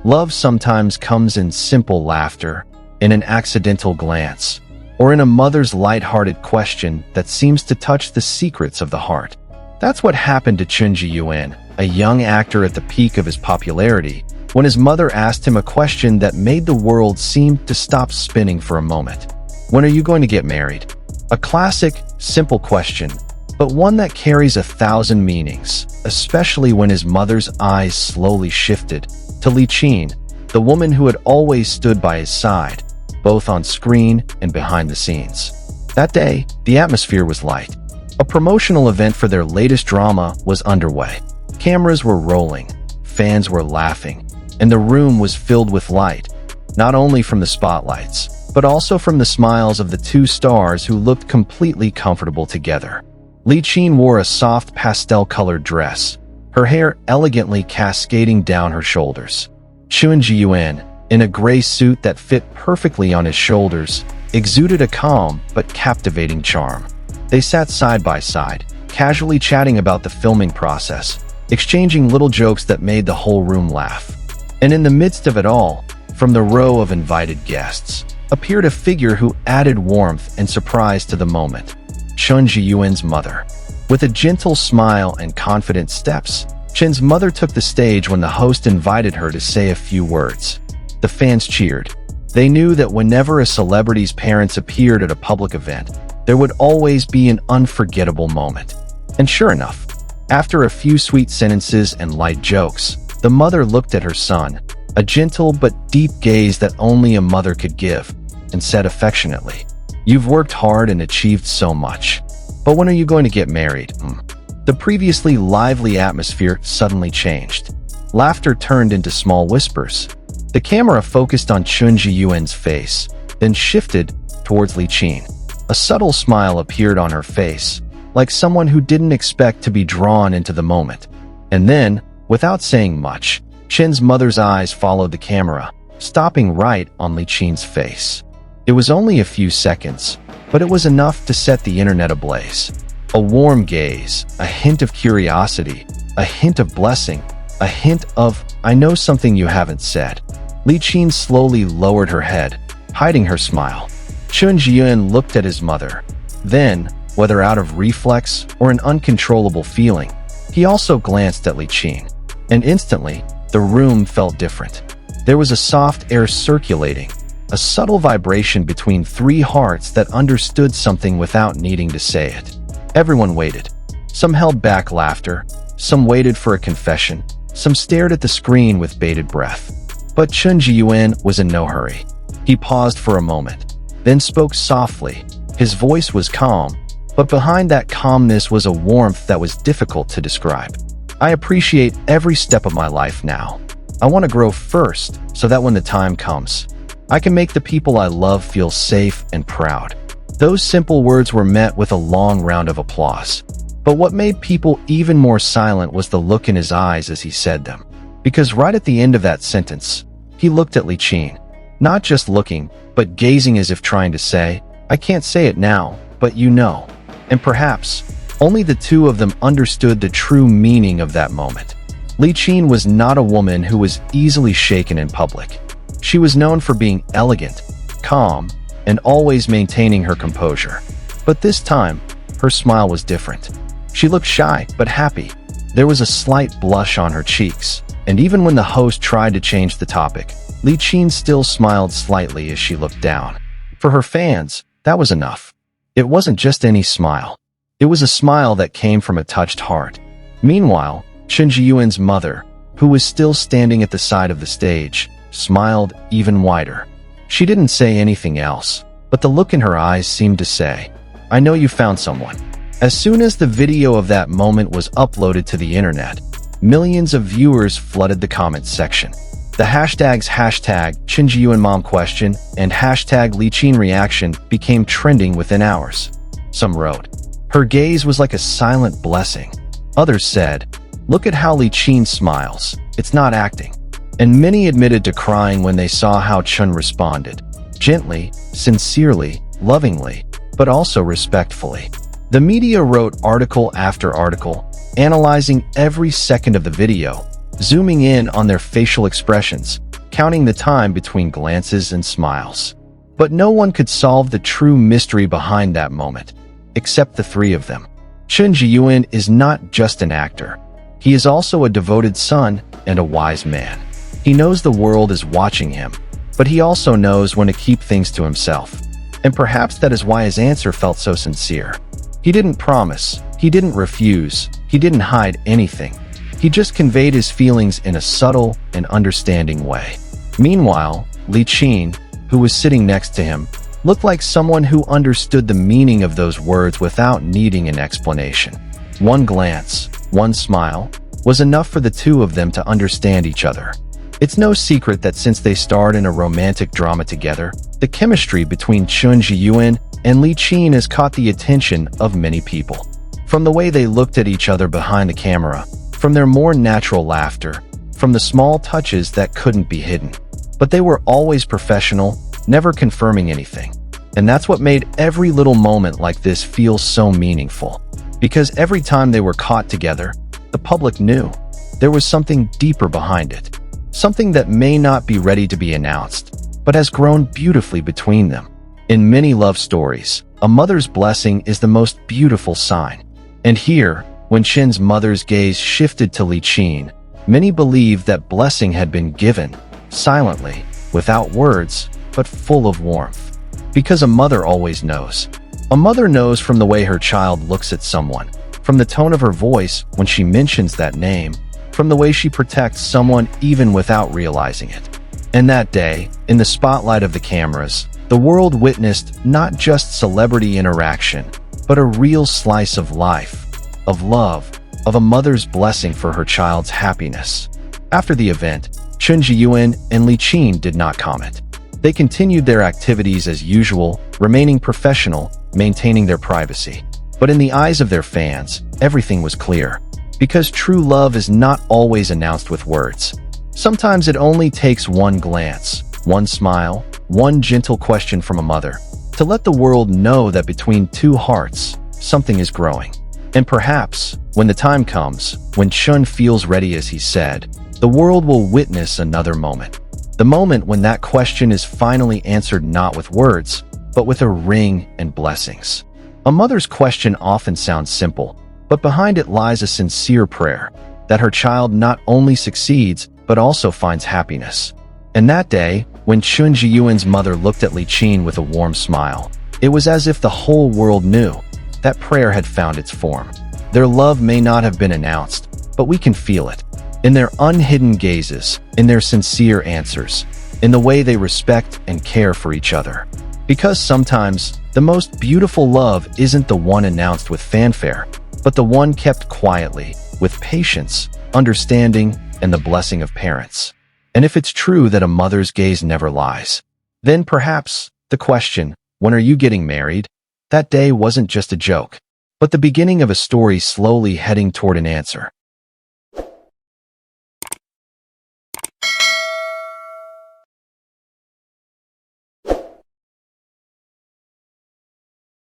Love sometimes comes in simple laughter, in an accidental glance, or in a mother's light-hearted question that seems to touch the secrets of the heart. That's what happened to Chen Zheyuan, a young actor at the peak of his popularity, when his mother asked him a question that made the world seem to stop spinning for a moment. When are you going to get married? A classic, simple question, but one that carries 1,000 meanings, especially when his mother's eyes slowly shifted to Li Qin, the woman who had always stood by his side, both on screen and behind the scenes. That day, the atmosphere was light. A promotional event for their latest drama was underway. Cameras were rolling, fans were laughing, and the room was filled with light, not only from the spotlights, but also from the smiles of the two stars who looked completely comfortable together. Li Qin wore a soft pastel-colored dress, her hair elegantly cascading down her shoulders. Chen Zheyuan, in a gray suit that fit perfectly on his shoulders, exuded a calm but captivating charm. They sat side by side, casually chatting about the filming process, exchanging little jokes that made the whole room laugh. And in the midst of it all, from the row of invited guests, appeared a figure who added warmth and surprise to the moment: Chen Zheyuan's mother. With a gentle smile and confident steps, Chen's mother took the stage when the host invited her to say a few words. The fans cheered. They knew that whenever a celebrity's parents appeared at a public event, there would always be an unforgettable moment. And sure enough, after a few sweet sentences and light jokes, the mother looked at her son, a gentle but deep gaze that only a mother could give, and said affectionately, "You've worked hard and achieved so much. But when are you going to get married?" The previously lively atmosphere suddenly changed. Laughter turned into small whispers. The camera focused on Chen Zheyuan's face, then shifted towards Li Qin. A subtle smile appeared on her face, like someone who didn't expect to be drawn into the moment. And then, without saying much, Chen's mother's eyes followed the camera, stopping right on Li Qin's face. It was only a few seconds, but it was enough to set the internet ablaze. A warm gaze, a hint of curiosity, a hint of blessing, a hint of, "I know something you haven't said." Li Qin slowly lowered her head, hiding her smile. Chen Zheyuan looked at his mother. Then, whether out of reflex or an uncontrollable feeling, he also glanced at Li Qin. And instantly, the room felt different. There was a soft air circulating, a subtle vibration between three hearts that understood something without needing to say it. Everyone waited. Some held back laughter, some waited for a confession, some stared at the screen with bated breath. But Chen Zheyuan was in no hurry. He paused for a moment, then spoke softly. His voice was calm, but behind that calmness was a warmth that was difficult to describe. "I appreciate every step of my life now. I want to grow first, so that when the time comes, I can make the people I love feel safe and proud." Those simple words were met with a long round of applause. But what made people even more silent was the look in his eyes as he said them. Because right at the end of that sentence, he looked at Li Qin. Not just looking, but gazing as if trying to say, "I can't say it now, but you know." And perhaps, only the two of them understood the true meaning of that moment. Li Qin was not a woman who was easily shaken in public. She was known for being elegant, calm, and always maintaining her composure. But this time, her smile was different. She looked shy but happy. There was a slight blush on her cheeks, and even when the host tried to change the topic, Li Qin still smiled slightly as she looked down. For her fans, that was enough. It wasn't just any smile. It was a smile that came from a touched heart. Meanwhile, Chen Zheyuan's mother, who was still standing at the side of the stage, smiled even wider. She didn't say anything else, but the look in her eyes seemed to say, "I know you found someone." As soon as the video of that moment was uploaded to the internet, millions of viewers flooded the comments section. The hashtags #Chen Zheyuan Mom Question and #Li Qin Reaction became trending within hours. Some wrote, "Her gaze was like a silent blessing." Others said, "Look at how Li Qin smiles. It's not acting." And many admitted to crying when they saw how Chen responded. Gently, sincerely, lovingly, but also respectfully. The media wrote article after article, analyzing every second of the video, zooming in on their facial expressions, counting the time between glances and smiles. But no one could solve the true mystery behind that moment, except the three of them. Chen Zheyuan is not just an actor. He is also a devoted son and a wise man. He knows the world is watching him, but he also knows when to keep things to himself. And perhaps that is why his answer felt so sincere. He didn't promise, he didn't refuse, he didn't hide anything. He just conveyed his feelings in a subtle and understanding way. Meanwhile, Li Qin, who was sitting next to him, looked like someone who understood the meaning of those words without needing an explanation. One glance, one smile, was enough for the two of them to understand each other. It's no secret that since they starred in a romantic drama together, the chemistry between Chen Zheyuan and Li Qin has caught the attention of many people. From the way they looked at each other behind the camera, from their more natural laughter, from the small touches that couldn't be hidden. But they were always professional, never confirming anything. And that's what made every little moment like this feel so meaningful. Because every time they were caught together, the public knew there was something deeper behind it. Something that may not be ready to be announced, but has grown beautifully between them. In many love stories, a mother's blessing is the most beautiful sign. And here, when Chen's mother's gaze shifted to Li Qin, many believed that blessing had been given, silently, without words, but full of warmth. Because a mother always knows. A mother knows from the way her child looks at someone, from the tone of her voice when she mentions that name, from the way she protects someone even without realizing it. And that day, in the spotlight of the cameras, the world witnessed not just celebrity interaction, but a real slice of life, of love, of a mother's blessing for her child's happiness. After the event, Chen Zheyuan and Li Qin did not comment. They continued their activities as usual, remaining professional, maintaining their privacy. But in the eyes of their fans, everything was clear. Because true love is not always announced with words. Sometimes it only takes one glance, one smile, one gentle question from a mother, to let the world know that between two hearts, something is growing. And perhaps, when the time comes, when Chen feels ready as he said, the world will witness another moment. The moment when that question is finally answered not with words, but with a ring and blessings. A mother's question often sounds simple, but behind it lies a sincere prayer that her child not only succeeds, but also finds happiness. And that day, when Chen Zheyuan's mother looked at Li Qin with a warm smile, it was as if the whole world knew that prayer had found its form. Their love may not have been announced, but we can feel it. In their unhidden gazes, in their sincere answers, in the way they respect and care for each other. Because sometimes, the most beautiful love isn't the one announced with fanfare, but the one kept quietly, with patience, understanding, and the blessing of parents. And if it's true that a mother's gaze never lies, then perhaps the question, when are you getting married? That day wasn't just a joke, but the beginning of a story slowly heading toward an answer.